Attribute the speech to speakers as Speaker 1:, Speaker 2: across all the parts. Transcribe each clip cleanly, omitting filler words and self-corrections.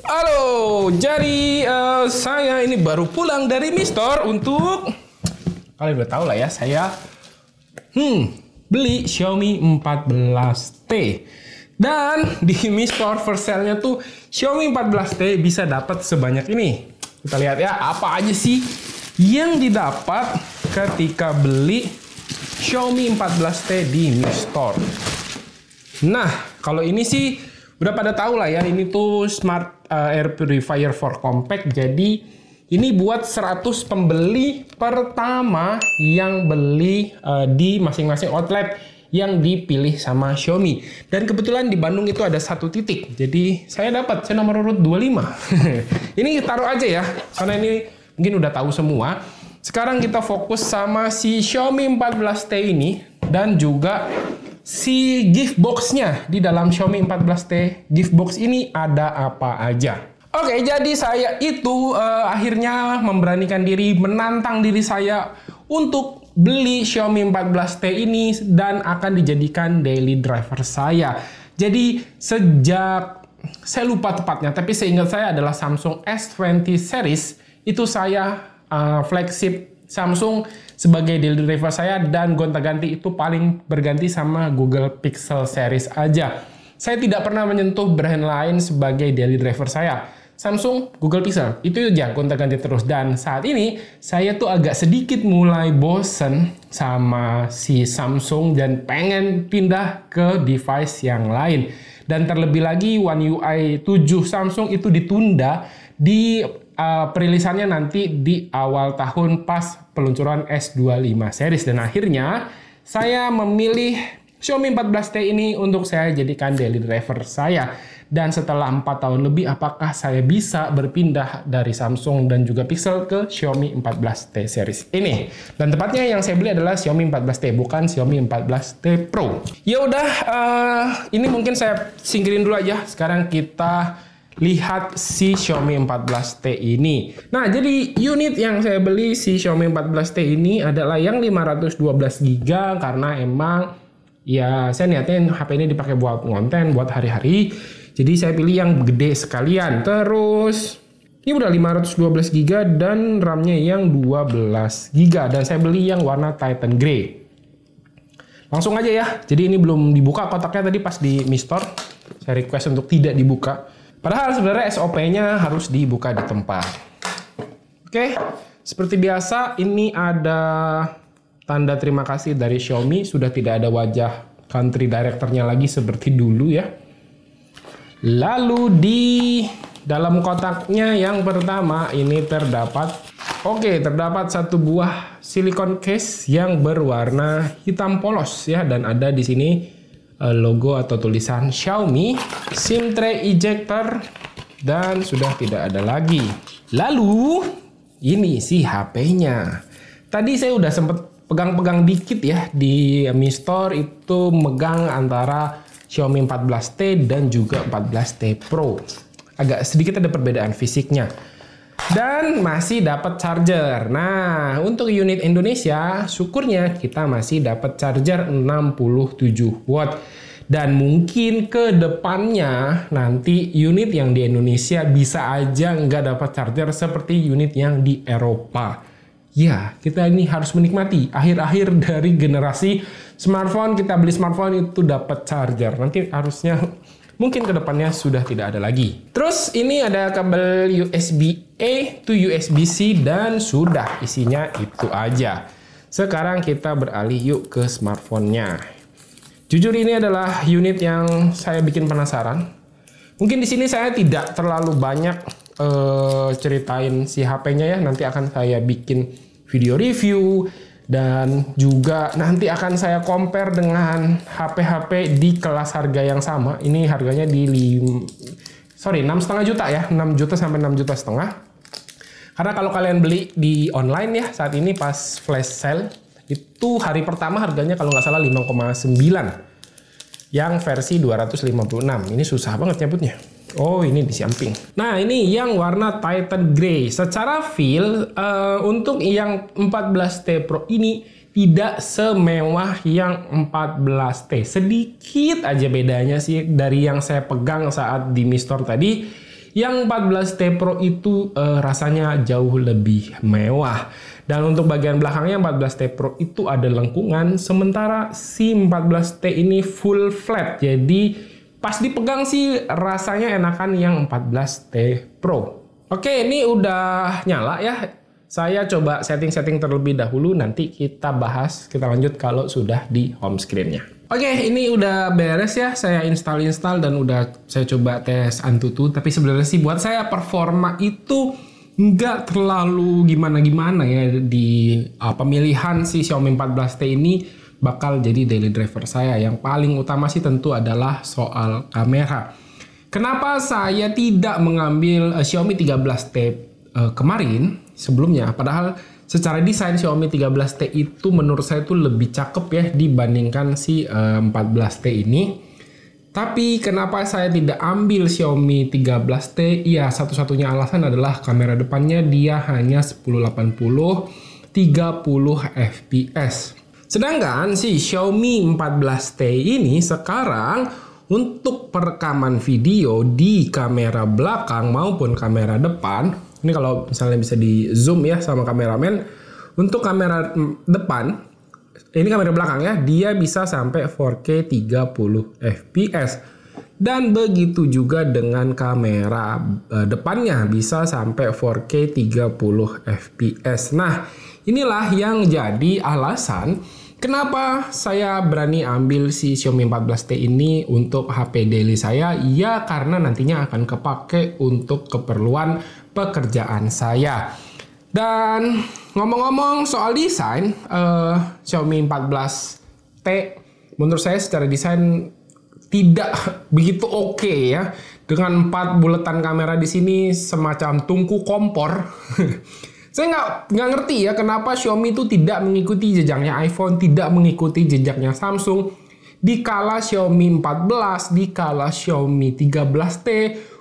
Speaker 1: Halo, jadi saya ini baru pulang dari Mi Store untuk kalian udah tahu lah ya, saya beli Xiaomi 14T. Dan di Mi Store for sale-nya tuh Xiaomi 14T bisa dapat sebanyak ini. Kita lihat ya, apa aja sih yang didapat ketika beli Xiaomi 14T di Mi Store. Nah, kalau ini sih udah pada tahu lah ya, ini tuh Smart Air Purifier for Compact. Jadi ini buat 100 pembeli pertama yang beli di masing-masing outlet yang dipilih sama Xiaomi. Dan kebetulan di Bandung itu ada 1 titik. Jadi saya nomor urut 25. Ini taruh aja ya, karena ini mungkin udah tahu semua. Sekarang kita fokus sama si Xiaomi 14T ini dan juga si gift box-nya. Di dalam Xiaomi 14T gift box ini ada apa aja. Oke, jadi saya itu akhirnya memberanikan diri, menantang diri saya untuk beli Xiaomi 14T ini dan akan dijadikan daily driver saya. Jadi sejak, saya lupa tepatnya, tapi seingat saya adalah Samsung S20 series, itu saya flagship Samsung sebagai daily driver saya, dan gonta-ganti itu paling berganti sama Google Pixel series aja. Saya tidak pernah menyentuh brand lain sebagai daily driver saya. Samsung, Google Pixel, itu aja gonta-ganti terus. Dan saat ini saya tuh agak sedikit mulai bosen sama si Samsung dan pengen pindah ke device yang lain. Dan terlebih lagi One UI 7 Samsung itu ditunda di perilisannya nanti di awal tahun pas peluncuran S25 series. Dan akhirnya saya memilih Xiaomi 14T ini untuk saya jadikan daily driver saya. Dan setelah 4 tahun lebih, apakah saya bisa berpindah dari Samsung dan juga Pixel ke Xiaomi 14T series ini? Dan tepatnya yang saya beli adalah Xiaomi 14T, bukan Xiaomi 14T Pro. Ya udah, ini mungkin saya singkirin dulu aja. Sekarang kita lihat si Xiaomi 14T ini. Nah, jadi unit yang saya beli si Xiaomi 14T ini adalah yang 512GB karena emang ya saya niatnya HP ini dipakai buat konten, buat hari-hari. Jadi saya pilih yang gede sekalian. Terus ini udah 512GB dan RAM-nya yang 12GB, dan saya beli yang warna Titan Grey. Langsung aja ya. Jadi ini belum dibuka kotaknya, tadi pas di Mi Store saya request untuk tidak dibuka. Padahal sebenarnya SOP-nya harus dibuka di tempat. Oke, seperti biasa ini ada tanda terima kasih dari Xiaomi. Sudah tidak ada wajah country director-nya lagi seperti dulu ya. Lalu di dalam kotaknya yang pertama ini terdapat satu buah silikon case yang berwarna hitam polos ya, dan ada di sini logo atau tulisan Xiaomi, SIM tray ejector, dan sudah tidak ada lagi. Lalu ini sih HP-nya. Tadi saya udah sempet pegang-pegang dikit ya di Mi Store, itu megang antara Xiaomi 14T dan juga 14T Pro. Agak sedikit ada perbedaan fisiknya. Dan masih dapat charger. Nah, untuk unit Indonesia, syukurnya kita masih dapat charger 67 watt. Dan mungkin ke depannya nanti unit yang di Indonesia bisa aja nggak dapat charger seperti unit yang di Eropa. Ya, kita ini harus menikmati akhir-akhir dari generasi smartphone. Kita beli smartphone itu dapat charger. Nanti harusnya mungkin ke depannya sudah tidak ada lagi. Terus ini ada kabel USB-A to USB-C dan sudah, isinya itu aja. Sekarang kita beralih yuk ke smartphone-nya. Jujur ini adalah unit yang saya bikin penasaran. Mungkin di sini saya tidak terlalu banyak ceritain si HP-nya ya. Nanti akan saya bikin video review dan juga nanti akan saya compare dengan HP-HP di kelas harga yang sama. Ini harganya di 6,5 juta ya, 6 juta sampai 6 juta setengah. Karena kalau kalian beli di online ya saat ini pas flash sale itu hari pertama harganya kalau nggak salah 5,9 yang versi 256. Ini susah banget nyebutnya. Oh, ini di samping. Nah, ini yang warna Titan Grey. Secara feel, untuk yang 14T Pro ini tidak semewah yang 14T. Sedikit aja bedanya sih dari yang saya pegang saat di Mi Store tadi. Yang 14T Pro itu rasanya jauh lebih mewah. Dan untuk bagian belakangnya 14T Pro itu ada lengkungan, sementara si 14T ini full flat. Jadi pas dipegang sih rasanya enakan yang 14T Pro. Oke, ini udah nyala ya. Saya coba setting-setting terlebih dahulu, nanti kita bahas, kita lanjut kalau sudah di home screen-nya. Oke, ini udah beres ya, saya install dan udah saya coba tes Antutu. Tapi sebenarnya sih buat saya performa itu nggak terlalu gimana-gimana ya di pemilihan si Xiaomi 14T ini bakal jadi daily driver saya. Yang paling utama sih tentu adalah soal kamera. Kenapa saya tidak mengambil Xiaomi 13T kemarin sebelumnya? Padahal secara desain Xiaomi 13T itu menurut saya itu lebih cakep ya dibandingkan si 14T ini. Tapi kenapa saya tidak ambil Xiaomi 13T? Ya, satu-satunya alasan adalah kamera depannya dia hanya 1080 30 fps. Sedangkan si Xiaomi 14T ini sekarang untuk perekaman video di kamera belakang maupun kamera depan, ini kalau misalnya bisa di zoom ya sama kameramen, untuk kamera depan, ini kamera belakang ya, dia bisa sampai 4K 30 fps. Dan begitu juga dengan kamera depannya bisa sampai 4K 30 fps. Nah, inilah yang jadi alasan kenapa saya berani ambil si Xiaomi 14T ini untuk HP daily saya. Ya karena nantinya akan kepake untuk keperluan pekerjaan saya. Dan ngomong-ngomong soal desain, Xiaomi 14T menurut saya secara desain tidak begitu oke ya. Dengan 4 buletan kamera di sini semacam tungku kompor. Saya nggak ngerti ya kenapa Xiaomi itu tidak mengikuti jejaknya iPhone, tidak mengikuti jejaknya Samsung. Dikala Xiaomi 14, dikala Xiaomi 13T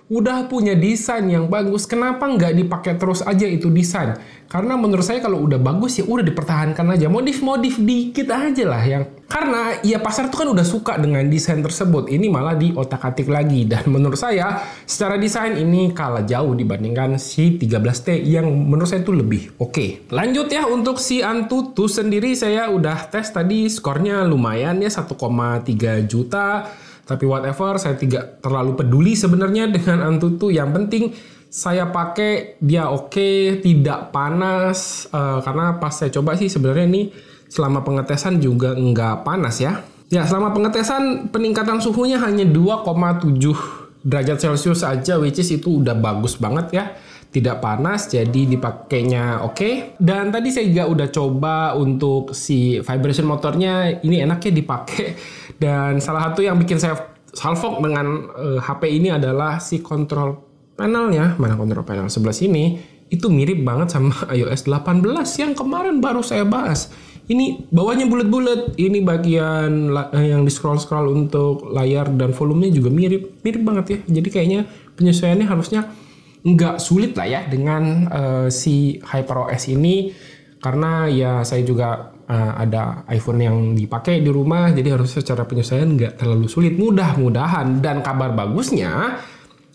Speaker 1: udah punya desain yang bagus, kenapa nggak dipakai terus aja itu desain? Karena menurut saya kalau udah bagus ya udah dipertahankan aja, modif-modif dikit aja lah yang. Karena ya pasar tuh kan udah suka dengan desain tersebut, ini malah diotak-atik lagi. Dan menurut saya secara desain ini kalah jauh dibandingkan si 13T yang menurut saya itu lebih oke. Lanjut ya, untuk si Antutu sendiri saya udah tes tadi, skornya lumayan ya 1,3 juta. Tapi whatever, saya tidak terlalu peduli sebenarnya dengan Antutu. Yang penting saya pakai dia oke, tidak panas. Karena pas saya coba sih sebenarnya ini selama pengetesan juga nggak panas ya. Ya, selama pengetesan peningkatan suhunya hanya 2,7 derajat Celcius aja, which is itu udah bagus banget ya. Tidak panas, jadi dipakainya oke. Dan tadi saya juga udah coba untuk si vibration motornya, ini enaknya dipakai. Dan salah satu yang bikin saya salfok dengan HP ini adalah si control panelnya. Mana control panel sebelah sini? Itu mirip banget sama iOS 18 yang kemarin baru saya bahas. Ini bawahnya bulat-bulat, ini bagian yang di scroll-scroll untuk layar dan volumenya juga mirip banget ya. Jadi kayaknya penyesuaiannya harusnya nggak sulit lah ya dengan si HyperOS ini. Karena ya saya juga ada iPhone yang dipakai di rumah, jadi harus secara penyesuaian nggak terlalu sulit. Mudah-mudahan. Dan kabar bagusnya,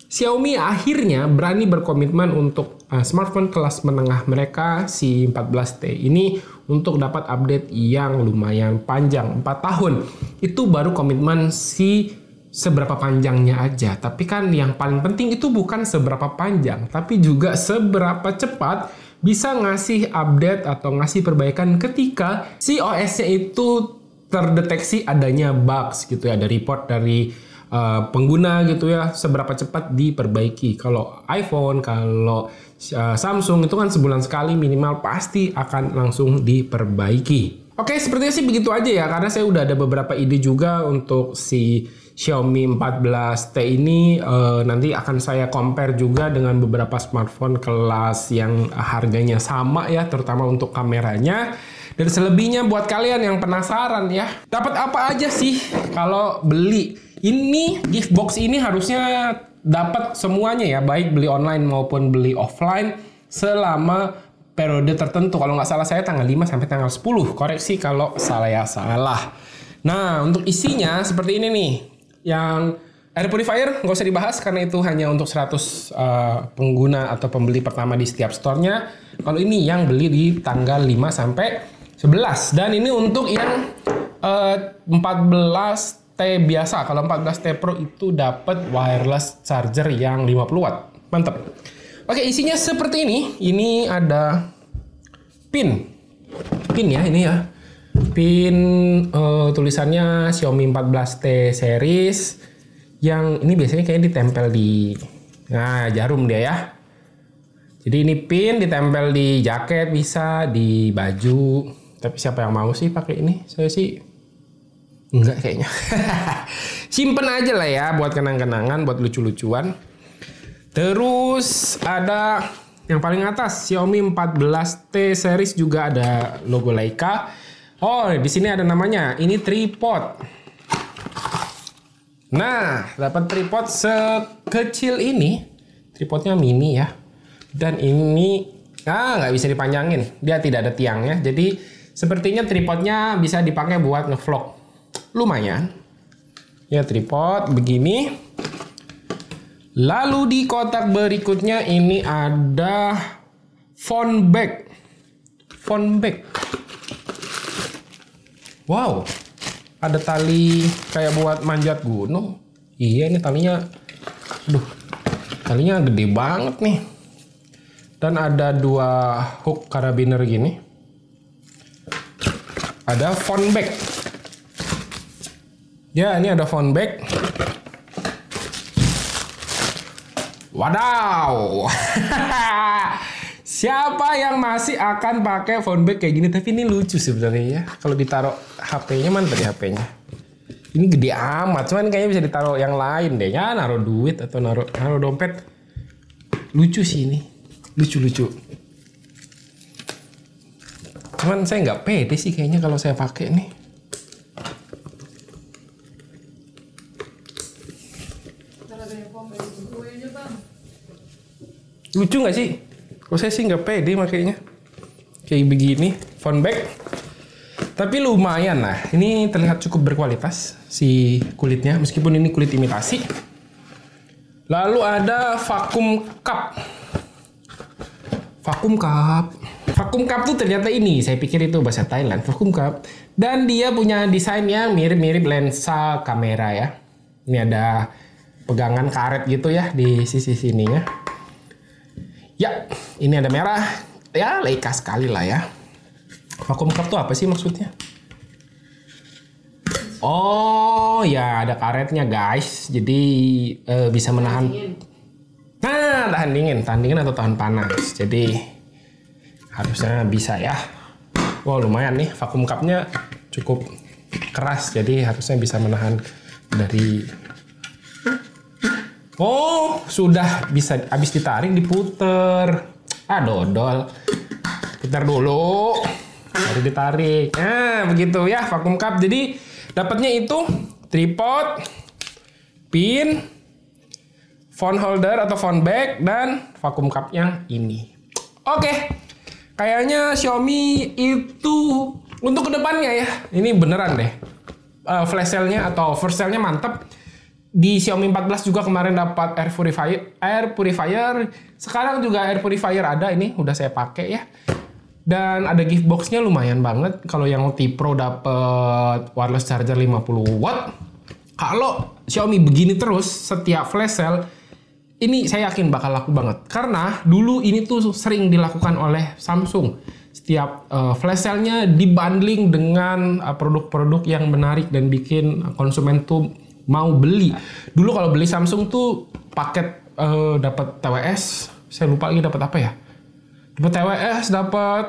Speaker 1: Xiaomi akhirnya berani berkomitmen untuk smartphone kelas menengah mereka, si 14T ini, untuk dapat update yang lumayan panjang, 4 tahun. Itu baru komitmen si seberapa panjangnya aja. Tapi kan yang paling penting itu bukan seberapa panjang, tapi juga seberapa cepat bisa ngasih update atau ngasih perbaikan ketika si OS-nya itu terdeteksi adanya bugs gitu ya. Ada report dari pengguna gitu ya, seberapa cepat diperbaiki. Kalau iPhone, kalau Samsung itu kan sebulan sekali minimal pasti akan langsung diperbaiki. Oke, sepertinya sih begitu aja ya, karena saya udah ada beberapa ide juga untuk si Xiaomi 14T ini. Nanti akan saya compare juga dengan beberapa smartphone kelas yang harganya sama ya, terutama untuk kameranya. Dan selebihnya buat kalian yang penasaran ya, dapat apa aja sih kalau beli? Ini gift box ini harusnya dapat semuanya ya, baik beli online maupun beli offline selama periode tertentu. Kalau nggak salah saya tanggal 5 sampai tanggal 10. Koreksi kalau saya salah. Nah, untuk isinya seperti ini nih. Yang Air purifier nggak usah dibahas karena itu hanya untuk 100 pengguna atau pembeli pertama di setiap store-nya. Kalau ini yang beli di tanggal 5 sampai 11. Dan ini untuk yang 14T biasa. Kalau 14T Pro itu dapat wireless charger yang 50 watt. Mantap. Oke, isinya seperti ini. Ini ada pin. Pin ya, ini ya. Pin tulisannya Xiaomi 14T series. Yang ini biasanya kayaknya ditempel di jarum dia ya. Jadi ini pin ditempel di jaket bisa, di baju. Tapi siapa yang mau sih pakai ini? Saya sih enggak kayaknya. Simpen aja lah ya buat kenang-kenangan, buat lucu-lucuan. Terus ada yang paling atas Xiaomi 14T series juga ada logo Leica. Oh, di sini ada namanya. Ini tripod. Nah, dapat tripod sekecil ini. Tripodnya mini ya. Dan ini nggak bisa dipanjangin. Dia tidak ada tiangnya. Jadi sepertinya tripodnya bisa dipakai buat ngevlog. Lumayan. Ya, tripod begini. Lalu di kotak berikutnya ini ada phone bag. Phone bag. Wow. Ada tali kayak buat manjat gunung. Iya, ini talinya. Aduh. Talinya gede banget nih. Dan ada 2 hook karabiner gini. Ada phone bag. Ya, ini ada phone bag. Wadaw. Siapa yang masih akan pakai phone bag kayak gini? Tapi ini lucu sebenarnya ya. Kalau ditaruh HP-nya, mana tadi HP-nya? Ini gede amat. Cuman kayaknya bisa ditaruh yang lain deh. Ya, naruh duit atau naruh dompet. Lucu sih ini. Lucu-lucu. Cuman saya nggak pede sih kayaknya kalau saya pakai nih. Lucu nggak sih? Kalau saya sih nggak pede makanya. Kayak begini, phone bag. Tapi lumayan lah. Ini terlihat cukup berkualitas si kulitnya. Meskipun ini kulit imitasi. Lalu ada vacuum cup. Vacuum cup. Vacuum cup tuh ternyata ini. Saya pikir itu bahasa Thailand. Vacuum cup. Dan dia punya desain yang mirip-mirip lensa kamera ya. Ini ada pegangan karet gitu ya di sisi sininya. Ya, ini ada merah. Ya, Leica sekali lah ya. Vacuum cup tuh apa sih maksudnya? Oh, ya ada karetnya guys. Jadi bisa menahan. Nah, tahan dingin atau tahan panas. Jadi harusnya bisa ya. Wow, lumayan nih. Vacuum cupnya cukup keras. Jadi harusnya bisa menahan dari. Oh, sudah bisa habis ditarik diputer. Dodol. Putar dulu. Baru ditarik. Nah, begitu ya vacuum cup. Jadi dapatnya itu tripod, pin, phone holder atau phone bag dan vacuum cup yang ini. Oke. Kayaknya Xiaomi itu untuk kedepannya ya. Ini beneran deh. Flash sale-nya atau first sale-nya mantap. Di Xiaomi 14 juga kemarin dapat air purifier. Sekarang juga air purifier ada, ini udah saya pakai ya. Dan ada gift box-nya lumayan banget. Kalau yang T Pro dapat wireless charger 50 watt. Kalau Xiaomi begini terus setiap flash sale, ini saya yakin bakal laku banget. Karena dulu ini tuh sering dilakukan oleh Samsung. Setiap flash sale-nya dibundling dengan produk-produk yang menarik dan bikin konsumen tuh mau beli. Dulu kalau beli Samsung tuh paket dapat TWS, saya lupa lagi dapat apa ya. Dapat TWS, dapat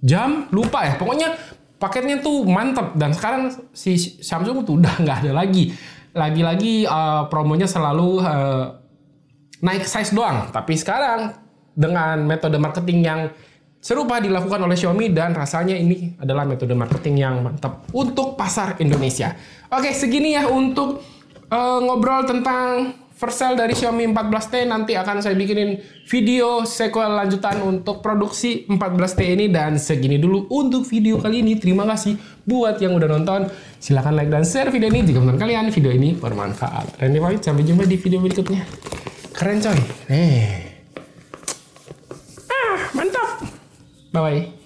Speaker 1: jam, lupa ya. Pokoknya paketnya tuh mantep. Dan sekarang si Samsung tuh udah nggak ada lagi. Lagi-lagi promonya selalu naik size doang. Tapi sekarang dengan metode marketing yang serupa dilakukan oleh Xiaomi dan rasanya ini adalah metode marketing yang mantap untuk pasar Indonesia. Oke, segini ya untuk ngobrol tentang first sale dari Xiaomi 14T. Nanti akan saya bikinin video sequel lanjutan untuk produksi 14T ini. Dan segini dulu untuk video kali ini. Terima kasih buat yang udah nonton. Silahkan like dan share video ini jika menurut kalian video ini bermanfaat. Randy pamit, sampai jumpa di video berikutnya. Keren coy. Mantap. Bye-bye.